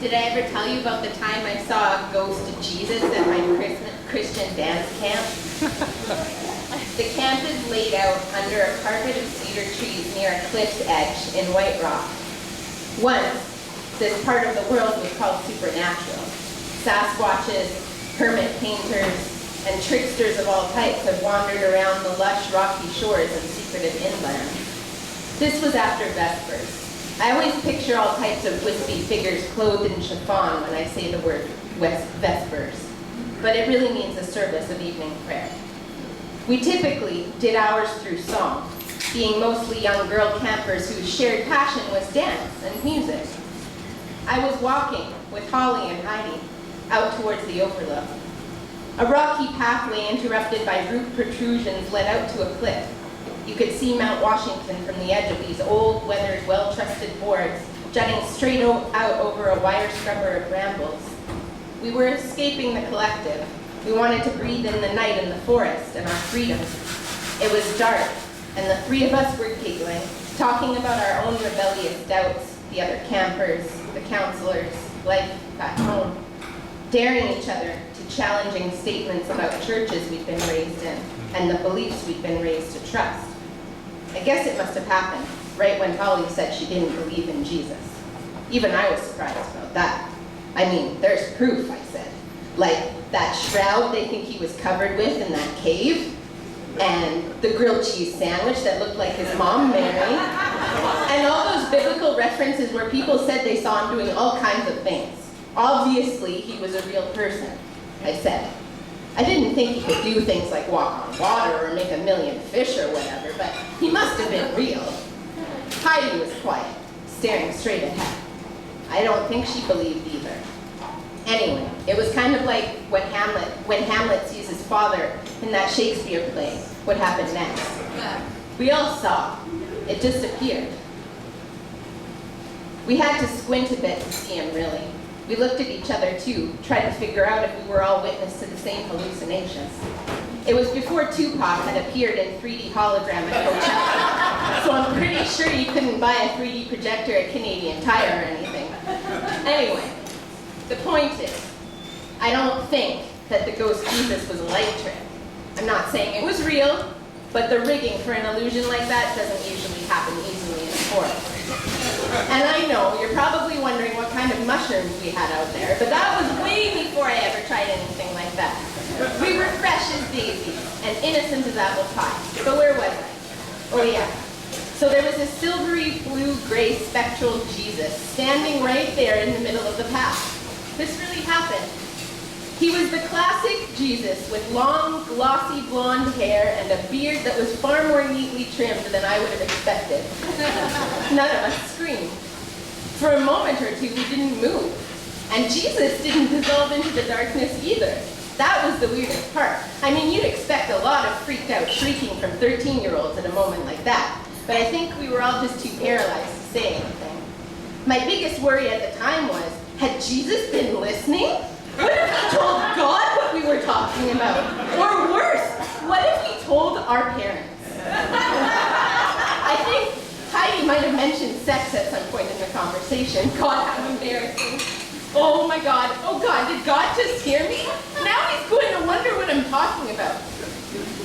Did I ever tell you about the time I saw a ghost of Jesus at my Christian dance camp? The camp is laid out under a carpet of cedar trees near a cliff's edge in White Rock. Once, this part of the world was called supernatural. Sasquatches, hermit painters, and tricksters of all types have wandered around the lush, rocky shores and secretive inland. This was after Vespers. I always picture all types of wispy figures clothed in chiffon when I say the word Vespers, but it really means a service of evening prayer. We typically did ours through song, being mostly young girl campers whose shared passion was dance and music. I was walking with Holly and Heidi out towards the overlook. A rocky pathway interrupted by root protrusions led out to a cliff. You could see Mount Washington from the edge of these old, weathered, well-trusted boards, jutting straight out over a wire scrubber of brambles. We were escaping the collective. We wanted to breathe in the night and the forest and our freedom. It was dark, and the three of us were giggling, talking about our own rebellious doubts, the other campers, the counselors, life back home, daring each other to challenging statements about churches we'd been raised in and the beliefs we'd been raised to trust. I guess it must have happened right when Holly said she didn't believe in Jesus. Even I was surprised about that. I mean, there's proof, I said. Like that shroud they think he was covered with in that cave, and the grilled cheese sandwich that looked like his mom, Mary, and all those biblical references where people said they saw him doing all kinds of things. Obviously, he was a real person, I said. I didn't think he could do things like walk on water or make a million fish or whatever, but he must have been real. Heidi was quiet, staring straight ahead. I don't think she believed either. Anyway, it was kind of like when Hamlet sees his father in that Shakespeare play, what happened next. We all saw. It just appeared. We had to squint a bit to see him, really. We looked at each other, too, tried to figure out if we were all witness to the same hallucinations. It was before Tupac had appeared in 3D hologram at Coachella, so I'm pretty sure you couldn't buy a 3D projector at Canadian Tire or anything. Anyway, the point is, I don't think that the ghost Jesus was a light trick. I'm not saying it was real, but the rigging for an illusion like that doesn't usually happen easily in a forest. And I know you're probably wondering what kind of mushrooms we had out there, but that was way before I ever tried anything like that. We were fresh as daisies and innocent as apple pie. So where was I? Oh yeah. So there was a silvery blue-gray spectral Jesus standing right there in the middle of the path. This really happened. He was the classic Jesus with long, glossy blonde hair and a beard that was far more neatly trimmed than I would have expected. None of us screamed. For a moment or two, we didn't move. And Jesus didn't dissolve into the darkness either. That was the weirdest part. I mean, you'd expect a lot of freaked out shrieking from 13-year-olds at a moment like that. But I think we were all just too paralyzed to say anything. My biggest worry at the time was, had Jesus been listening? What if he told God what we were talking about? Or worse, what if he told our parents? I think Heidi might have mentioned sex at some point in the conversation. God, how embarrassing. Oh my God, did God just hear me? Now he's going to wonder what I'm talking about.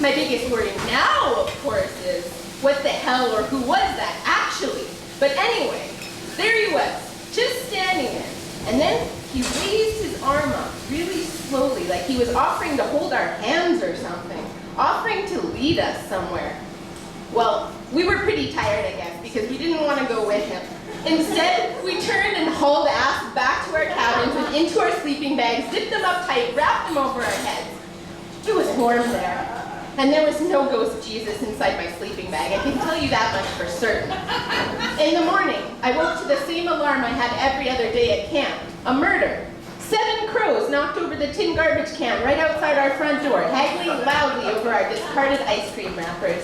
My biggest worry now, of course, is what the hell or who was that actually? But anyway, there he was, just standing there. And then he raised his arm up really slowly, like he was offering to hold our hands or something, offering to lead us somewhere. Well, we were pretty tired, I guess, because we didn't want to go with him. Instead, we turned and hauled ass back to our cabins and into our sleeping bags, zipped them up tight, wrapped them over our heads. It was warm there. And there was no ghost Jesus inside my sleeping bag. I can tell you that much for certain. In the morning, I woke to the same alarm I had every other day at camp. A murder. 7 crows knocked over the tin garbage can right outside our front door, haggling loudly over our discarded ice cream wrappers.